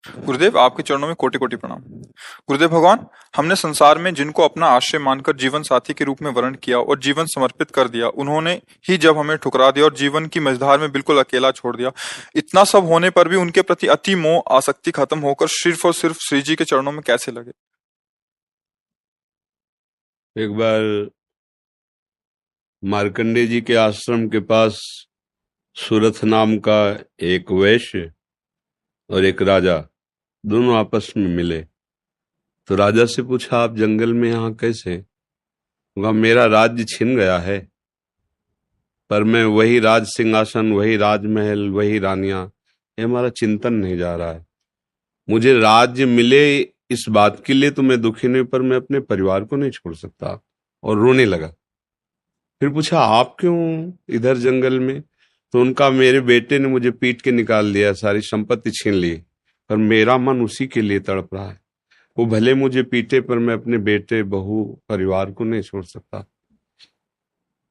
गुरुदेव, आपके चरणों में कोटि कोटि प्रणाम। गुरुदेव भगवान, हमने संसार में जिनको अपना आश्रय मानकर जीवन साथी के रूप में वर्ण किया और जीवन समर्पित कर दिया, उन्होंने ही जब हमें ठुकरा दिया और जीवन की मझधार में बिल्कुल अकेला छोड़ दिया, इतना सब होने पर भी उनके प्रति अति मोह आसक्ति खत्म होकर सिर्फ और सिर्फ श्री जी के चरणों में कैसे लगे? एक बार मार्कंडे जी के आश्रम के पास सुरथ नाम का एक वैश्य और एक राजा दोनों आपस में मिले। तो राजा से पूछा, आप जंगल में यहाँ कैसे? कहा, मेरा राज्य छिन गया है, पर मैं वही राज सिंहासन, वही राजमहल, वही रानियां, ये हमारा चिंतन नहीं जा रहा है। मुझे राज्य मिले इस बात के लिए तो मैं दुखी नहीं, पर मैं अपने परिवार को नहीं छोड़ सकता। और रोने लगा। फिर पूछा, आप क्यों इधर जंगल में? तो उनका, मेरे बेटे ने मुझे पीट के निकाल दिया, सारी संपत्ति छीन ली, पर मेरा मन उसी के लिए तड़प रहा है। वो भले मुझे पीटे, पर मैं अपने बेटे, बहू, परिवार को नहीं छोड़ सकता।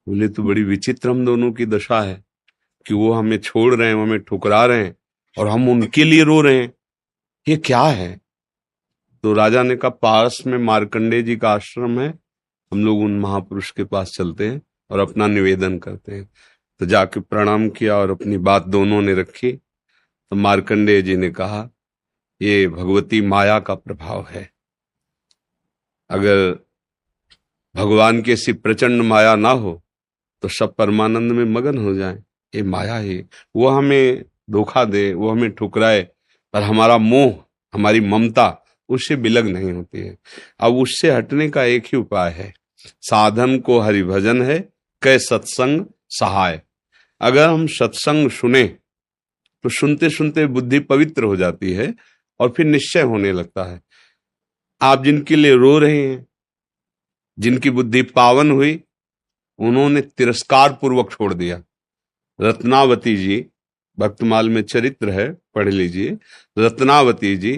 बोले, तो बड़ी विचित्र हम दोनों की दशा है कि वो हमें छोड़ रहे हैं, वो हमें ठुकरा रहे हैं और हम उनके लिए रो रहे हैं, ये क्या है? तो राजा ने कहा, पास में मार्कंडे जी का आश्रम है, हम लोग उन महापुरुष के पास चलते हैं और अपना निवेदन करते हैं। तो जाके प्रणाम किया और अपनी बात दोनों ने रखी। तो मार्कंडेय जी ने कहा, ये भगवती माया का प्रभाव है। अगर भगवान की ऐसी प्रचंड माया ना हो तो सब परमानंद में मगन हो जाएं। ये माया ही, वो हमें धोखा दे, वो हमें ठुकराए, पर हमारा मोह, हमारी ममता उससे बिलग नहीं होती है। अब उससे हटने का एक ही उपाय है, साधन को हरिभजन है, कै सत्संग सहाय। अगर हम सत्संग सुने तो सुनते सुनते बुद्धि पवित्र हो जाती है और फिर निश्चय होने लगता है। आप जिनके लिए रो रहे हैं, जिनकी बुद्धि पावन हुई, उन्होंने तिरस्कार पूर्वक छोड़ दिया। रत्नावती जी, भक्तमाल में चरित्र है, पढ़ लीजिए। रत्नावती जी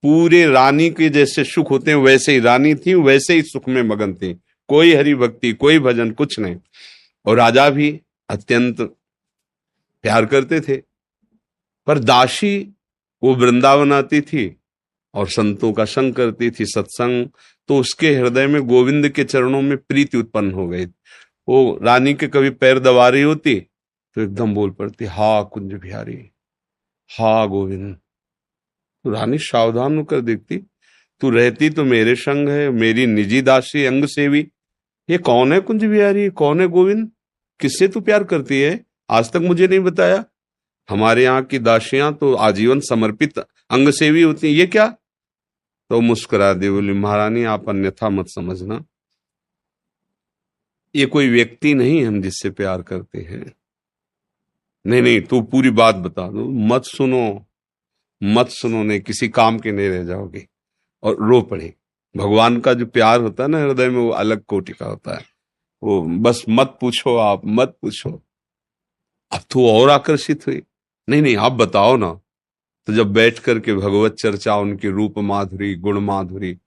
पूरे रानी के जैसे सुख होते हैं वैसे ही रानी थी, वैसे ही सुख में मगन थी, कोई हरि भक्ति, कोई भजन, कुछ नहीं। और राजा भी अत्यंत प्यार करते थे। पर दासी, वो वृंदावन आती थी और संतों का संग करती थी, सत्संग, तो उसके हृदय में गोविंद के चरणों में प्रीति उत्पन्न हो गई। वो रानी के कभी पैर दबा रही होती तो एकदम बोल पड़ती, हा कुंज बिहारी, हा गोविंद। तो रानी सावधान होकर देखती, तू रहती तो मेरे संग है, मेरी निजी दासी, अंग सेवी, ये कौन है कुंज बिहारी, कौन है गोविंद? किससे तू प्यार करती है? आज तक मुझे नहीं बताया। हमारे यहाँ की दासियां तो आजीवन समर्पित अंग सेवी होती हैं, ये क्या? तो मुस्कुरा दी, बोली, महारानी आप अन्यथा मत समझना, ये कोई व्यक्ति नहीं हम जिससे प्यार करते हैं। नहीं नहीं, तू पूरी बात बता दो, मत सुनो, मत सुनो, नहीं किसी काम के नहीं रह जाओगे। और रो पड़े। भगवान का जो प्यार होता है ना हृदय में, वो अलग कोटि का होता है। वो बस मत पूछो, आप मत पूछो। अब तो और आकर्षित हुई, नहीं नहीं आप बताओ ना। तो जब बैठ करके भगवत चर्चा, उनकी रूप माधुरी, गुण माधुरी,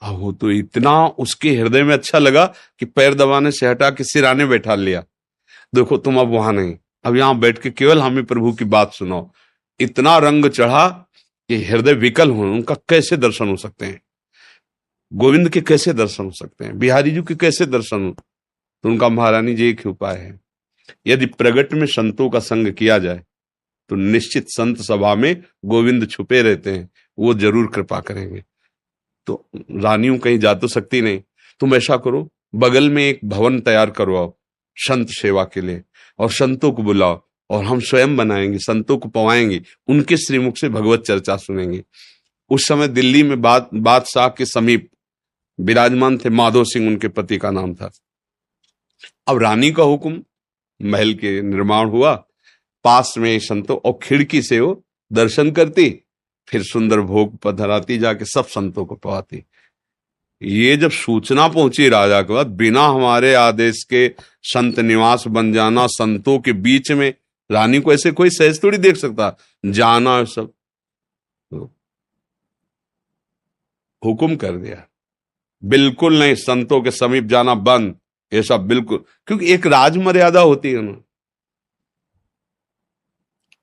अब वो तो इतना उसके हृदय में अच्छा लगा कि पैर दबाने से हटा के सिराने बैठा लिया। देखो तुम अब वहां नहीं, अब यहां बैठ के केवल हमें प्रभु की बात सुनाओ। इतना रंग चढ़ा कि हृदय विकल हो, उनका कैसे दर्शन हो सकते हैं? गोविंद के कैसे दर्शन हो सकते हैं? बिहारी जी के कैसे दर्शन हो? तो उनका, महारानी जी एक ही उपाय है, यदि प्रगट में संतों का संग किया जाए तो निश्चित संत सभा में गोविंद छुपे रहते हैं, वो जरूर कृपा करेंगे। तो रानियों कहीं जा तो सकती नहीं, तुम ऐसा करो, बगल में एक भवन तैयार करवाओ संत सेवा के लिए, और संतों को बुलाओ, और हम स्वयं बनाएंगे, संतों को पवाएंगे, उनके श्रीमुख से भगवत चर्चा सुनेंगे। उस समय दिल्ली में बादशाह के समीप विराजमान थे माधो सिंह, उनके पति का नाम था। अब रानी का हुक्म, महल के निर्माण हुआ, पास में संतों, और खिड़की से वो दर्शन करती, फिर सुंदर भोग पधराती, जाके सब संतों को पवाती। ये जब सूचना पहुंची राजा के बाद, बिना हमारे आदेश के संत निवास बन जाना, संतों के बीच में, रानी को ऐसे कोई सहज थोड़ी देख सकता, जाना सब, तो हुक्म कर दिया, बिल्कुल नहीं, संतों के समीप जाना बंद, ये सब बिल्कुल, क्योंकि एक राज मर्यादा होती है ना।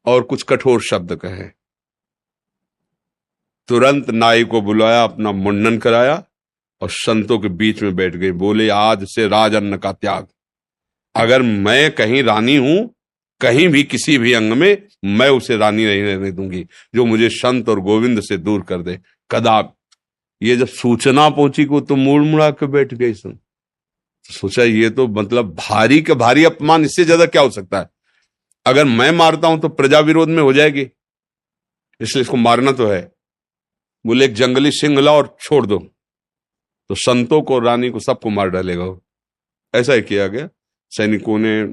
और कुछ कठोर शब्द कहे, तुरंत नाई को बुलाया, अपना मुंडन कराया और संतों के बीच में बैठ गई। बोले आज से राजअन्न का त्याग। अगर मैं कहीं रानी हूं, कहीं भी किसी भी अंग में, मैं उसे रानी नहीं रहने दूंगी जो मुझे संत और गोविंद से दूर कर दे। कदाप। ये जब सूचना पहुंची को तो मुड़ मुड़ा के बैठ गई। सुन, सोचा ये तो मतलब भारी के भारी अपमान, इससे ज्यादा क्या हो सकता है। अगर मैं मारता हूं तो प्रजा विरोध में हो जाएगी, इसलिए इसको मारना तो है। बोले एक जंगली सिंह लाओ और छोड़ दो, तो संतों को, रानी को, सबको मार डालेगा वो। ऐसा ही किया गया। सैनिकों ने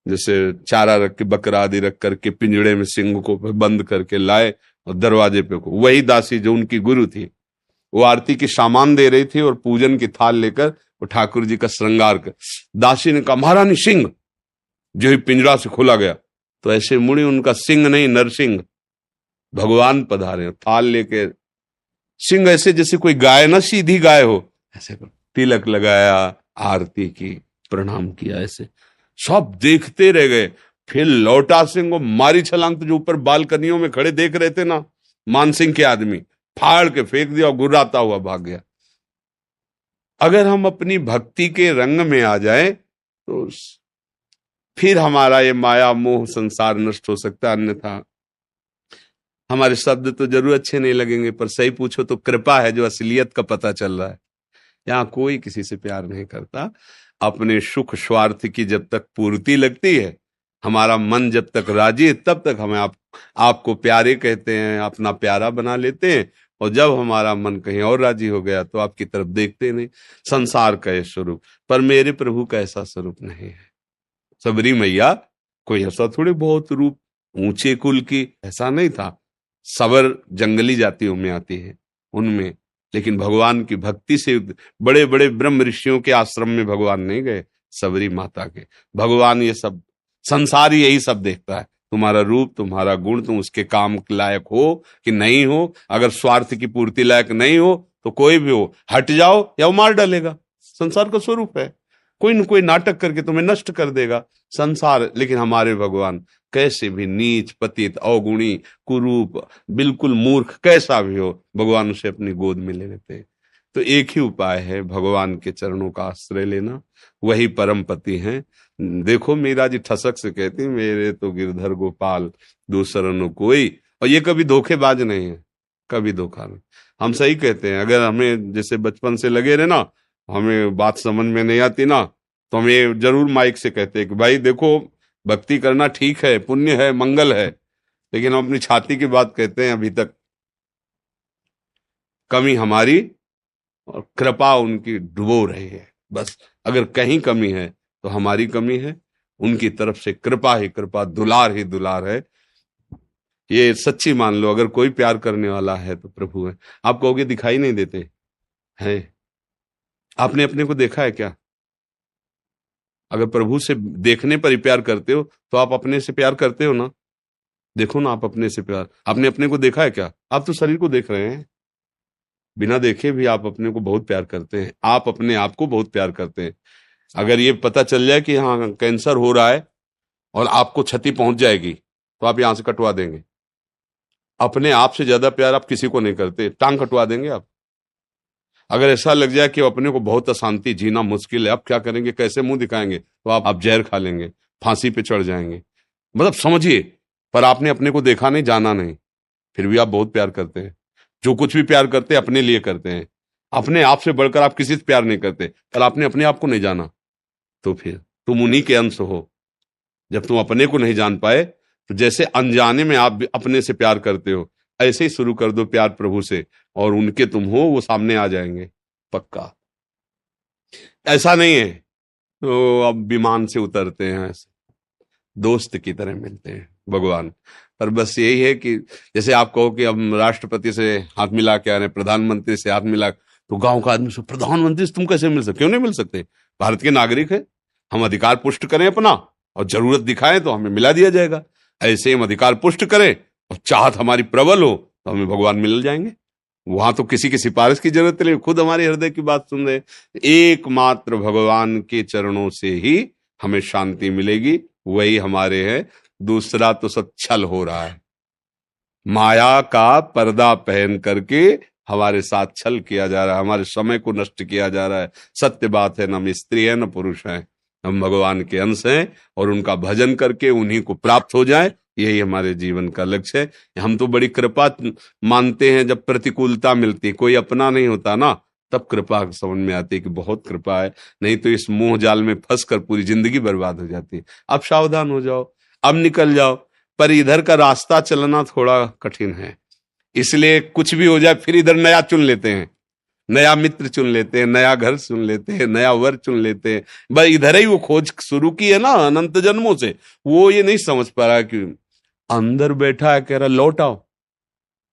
जैसे चारा रख के, बकरा आदि रख करके पिंजड़े में सिंह को बंद करके लाए और दरवाजे पे को। वही दासी जो उनकी गुरु थी, वो आरती की सामान दे रही थी और पूजन की थाल लेकर वो ठाकुर जी का श्रृंगार कर। दासी ने कहा महारानी सिंह। जो ही पिंजरा से खोला गया तो ऐसे मुड़ी, उनका सिंह नहीं नरसिंह, भगवान पधारे थाल लेके। सिंह ऐसे जैसे कोई गाय ना, सीधी गाय हो, ऐसे तिलक लगाया, आरती की, प्रणाम किया। ऐसे सब देखते रह गए। फिर लौटा सिंह को मारी छलांग, तो जो ऊपर बालकनियों में खड़े देख रहे थे ना मानसिंह के आदमी, फाड़ के फेंक दिया और गुर्राता हुआ भाग गया। अगर हम अपनी भक्ति के रंग में आ जाए तो फिर हमारा ये माया मोह संसार नष्ट हो सकता है। अन्यथा हमारे शब्द तो जरूर अच्छे नहीं लगेंगे, पर सही पूछो तो कृपा है जो असलियत का पता चल रहा है। यहाँ कोई किसी से प्यार नहीं करता। अपने सुख स्वार्थ की जब तक पूर्ति लगती है, हमारा मन जब तक राजी है, तब तक हमें आपको प्यारे कहते हैं, अपना प्यारा बना लेते हैं। और जब हमारा मन कहीं और राजी हो गया तो आपकी तरफ देखते नहीं। संसार का यह स्वरूप, पर मेरे प्रभु का ऐसा स्वरूप नहीं है। सबरी मैया कोई ऐसा थोड़ी बहुत रूप ऊंचे कुल की, ऐसा नहीं था। सबर जंगली जातियों में आती है उनमें, लेकिन भगवान की भक्ति से बड़े बड़े ब्रह्म ऋषियों के आश्रम में भगवान नहीं गए, सबरी माता के। भगवान ये सब संसार यही सब देखता है, तुम्हारा रूप, तुम्हारा गुण, तुम उसके काम लायक हो कि नहीं हो। अगर स्वार्थ की पूर्ति लायक नहीं हो तो कोई भी हो, हट जाओ या वो मार डालेगा। संसार का स्वरूप है, कोई न कोई नाटक करके तुम्हें नष्ट कर देगा संसार। लेकिन हमारे भगवान कैसे भी नीच, पतित, अवगुणी, कुरूप, बिल्कुल मूर्ख कैसा भी हो, भगवान उसे अपनी गोद में ले लेते हैं। तो एक ही उपाय है, भगवान के चरणों का आश्रय लेना, वही परम पति हैं। देखो मीरा जी ठसक से कहती, मेरे तो गिरधर गोपाल दूसरा न कोई। और ये कभी धोखेबाज नहीं है, कभी धोखा नहीं। हम सही कहते हैं। अगर हमें जैसे बचपन से लगे रहे ना, हमें बात समझ में नहीं आती ना, तो हम ये जरूर माइक से कहते हैं कि भाई देखो, भक्ति करना ठीक है, पुण्य है, मंगल है, लेकिन हम अपनी छाती की बात कहते हैं। अभी तक कमी हमारी और कृपा उनकी डुबो रही है। बस अगर कहीं कमी है तो हमारी कमी है, उनकी तरफ से कृपा ही कृपा, दुलार ही दुलार है। ये सच्ची मान लो। अगर कोई प्यार करने वाला है तो प्रभु है। आप कहोगे दिखाई नहीं देते हैं, आपने अपने को देखा है क्या? अगर प्रभु से देखने पर ही प्यार करते हो तो आप अपने से प्यार करते हो ना। देखो ना, आप अपने से प्यार, आपने अपने को देखा है क्या? आप तो शरीर को देख रहे हैं, बिना देखे भी आप अपने को बहुत प्यार करते हैं। आप अपने आप को बहुत प्यार करते हैं। अगर ये पता चल जाए कि हाँ कैंसर हो रहा है और आपको क्षति पहुंच जाएगी तो आप यहां से कटवा देंगे। अपने आप से ज्यादा प्यार आप किसी को नहीं करते, टांग कटवा देंगे आप। अगर ऐसा लग जाए कि अपने को बहुत अशांति, जीना मुश्किल है, आप क्या करेंगे, कैसे मुंह दिखाएंगे, तो आप जहर खा लेंगे, फांसी पे चढ़ जाएंगे। मतलब समझिए, पर आपने अपने को देखा नहीं, जाना नहीं, फिर भी आप बहुत प्यार करते हैं। जो कुछ भी प्यार करते हैं अपने लिए करते हैं। अपने आप से बढ़कर आप किसी से प्यार नहीं करते। पर आपने अपने आप को नहीं जाना तो फिर तुम उन्हीं के अंश हो। जब तुम अपने को नहीं जान पाए तो जैसे अनजाने में आप अपने से प्यार करते हो, ऐसे ही शुरू कर दो प्यार प्रभु से, और उनके तुम हो, वो सामने आ जाएंगे पक्का। ऐसा नहीं है तो अब विमान से उतरते हैं, ऐसे दोस्त की तरह मिलते हैं भगवान। पर बस यही है कि जैसे आप कहो कि अब राष्ट्रपति से हाथ मिला के आ रहे, प्रधानमंत्री से हाथ मिला, तो गांव का आदमी से प्रधानमंत्री से तुम कैसे मिल सकते? क्यों नहीं मिल सकते? भारत के नागरिक है, हम अधिकार पुष्ट करें अपना, और जरूरत दिखाएं तो हमें मिला दिया जाएगा। ऐसे हम अधिकार पुष्ट करें और चाहत हमारी प्रबल हो तो हमें भगवान मिल जाएंगे। वहां तो किसी की सिफारिश की जरूरत नहीं, खुद हमारे हृदय की बात सुन रहे। एकमात्र भगवान के चरणों से ही हमें शांति मिलेगी, वही हमारे हैं। दूसरा तो सब छल हो रहा है, माया का पर्दा पहन करके हमारे साथ छल किया जा रहा है, हमारे समय को नष्ट किया जा रहा है। सत्य बात है, न हम स्त्री है न पुरुष है, हम भगवान के अंश हैं और उनका भजन करके उन्हीं को प्राप्त हो जाए, यही हमारे जीवन का लक्ष्य है। हम तो बड़ी कृपा मानते हैं, जब प्रतिकूलता मिलती, कोई अपना नहीं होता ना, तब कृपा समझ में आती है कि बहुत कृपा है, नहीं तो इस मोह जाल में फंस कर पूरी जिंदगी बर्बाद हो जाती है। अब सावधान हो जाओ, अब निकल जाओ, पर इधर का रास्ता चलना थोड़ा कठिन है, इसलिए कुछ भी हो जाए फिर इधर नया चुन लेते हैं, नया मित्र चुन लेते हैं, नया घर चुन लेते हैं, नया वर चुन लेते हैं। भाई इधर ही वो खोज शुरू की है ना अनंत जन्मों से, वो ये नहीं समझ पा रहा कि अंदर बैठा है, कह रहा लौट आओ,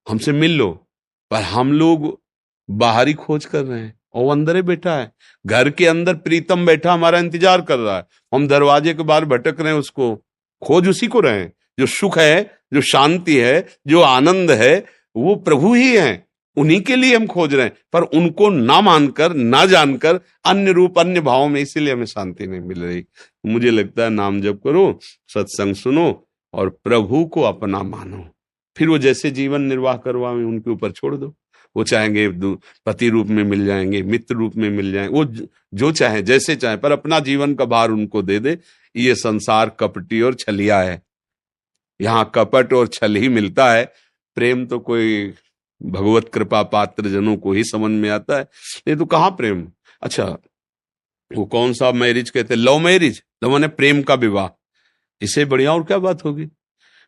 हमसे मिल लो, पर हम लोग बाहरी खोज कर रहे हैं और वो अंदर ही बैठा है। घर के अंदर प्रीतम बैठा हमारा इंतजार कर रहा है, हम दरवाजे के बाहर भटक रहे हैं, उसको खोज उसी को रहे हैं। जो सुख है, जो शांति है, जो आनंद है, वो प्रभु ही हैं, उन्हीं के लिए हम खोज रहे हैं, पर उनको ना मानकर, ना जानकर, अन्य रूप अन्य भावों में, इसीलिए हमें शांति नहीं मिल रही। मुझे लगता है नाम जप करो, सत्संग सुनो और प्रभु को अपना मानो, फिर वो जैसे जीवन निर्वाह करवाएं उनके ऊपर छोड़ दो। वो चाहेंगे पति रूप में मिल जाएंगे, मित्र रूप में मिल जाएंगे, वो जो चाहे जैसे चाहे, पर अपना जीवन का भार उनको दे दे। ये संसार कपटी और छलिया है, यहाँ कपट और छल ही मिलता है। प्रेम तो कोई भगवत कृपा पात्र जनों को ही समझ में आता है, नहीं तो कहाँ प्रेम। अच्छा, वो कौन सा मैरिज कहते हैं, लव मैरिज, तो मैंने प्रेम का विवाह, इससे बढ़िया और क्या बात होगी।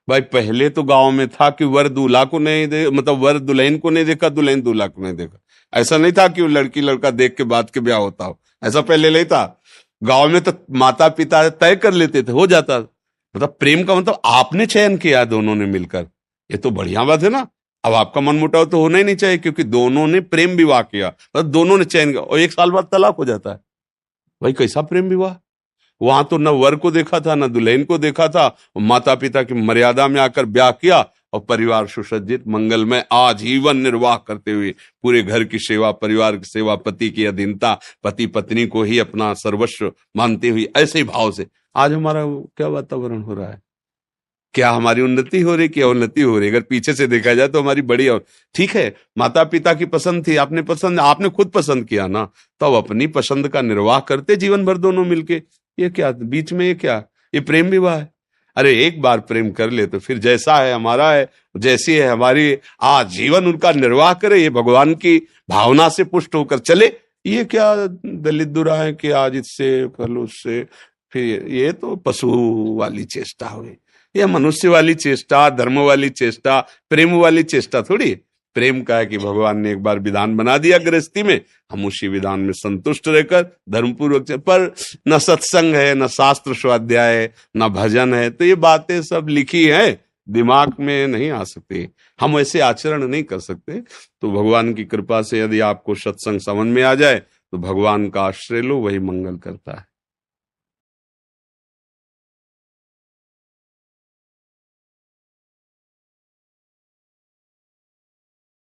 भाई पहले तो गांव में था कि वर दूल्हा को नहीं दे, मतलब वर दुल्हन को नहीं देखा, दुल्हन दूल्हा को नहीं देखा। ऐसा नहीं था कि वो लड़की लड़का देख के बाद के ब्याह होता हो, ऐसा पहले नहीं था। गांव में तो माता पिता तय कर लेते थे, हो जाता। मतलब प्रेम का मतलब आपने चयन किया दोनों ने मिलकर, ये तो बढ़िया बात है ना। अब आपका मन मुटाव तो होना ही नहीं चाहिए, क्योंकि दोनों ने प्रेम विवाह किया, मतलब दोनों ने चयन किया, और 1 साल बाद तलाक हो जाता है। भाई कैसा प्रेम विवाह। वहां तो न वर को देखा था न दुल्हन को देखा था, माता पिता की मर्यादा में आकर ब्याह किया और परिवार सुसज्जित मंगलमय आजीवन निर्वाह करते हुए, पूरे घर की सेवा, परिवार की सेवा, पति की अधीनता, पति पत्नी को ही अपना सर्वस्व मानते हुए, ऐसे ही भाव से आज हमारा क्या वातावरण हो रहा है। क्या हमारी उन्नति हो रही, क्या उन्नति हो रही। अगर पीछे से देखा जाए तो हमारी बड़ी, और ठीक है माता पिता की पसंद थी, आपने खुद पसंद किया ना, तो अब अपनी पसंद का निर्वाह करते जीवन भर दोनों मिलके। ये क्या बीच में, ये क्या, ये प्रेम विवाह है। अरे एक बार प्रेम कर ले तो फिर जैसा है हमारा है, जैसी है हमारी, आजीवन उनका निर्वाह करे, ये भगवान की भावना से पुष्ट होकर चले। ये क्या दलित दुरा है कि आज इससे कल उससे, फिर ये तो पशु वाली चेष्टा हुई, ये मनुष्य वाली चेष्टा, धर्म वाली चेष्टा, प्रेम वाली चेष्टा थोड़ी। प्रेम का है कि भगवान ने एक बार विधान बना दिया गृहस्थी में, हम उसी विधान में संतुष्ट रहकर धर्मपूर्वक, पर न सत्संग है, न शास्त्र स्वाध्याय है, न भजन है, तो ये बातें सब लिखी है, दिमाग में नहीं आ सकती, हम ऐसे आचरण नहीं कर सकते। तो भगवान की कृपा से यदि आपको सत्संग समझ में आ जाए तो भगवान का आश्रय लो, वही मंगल करता है।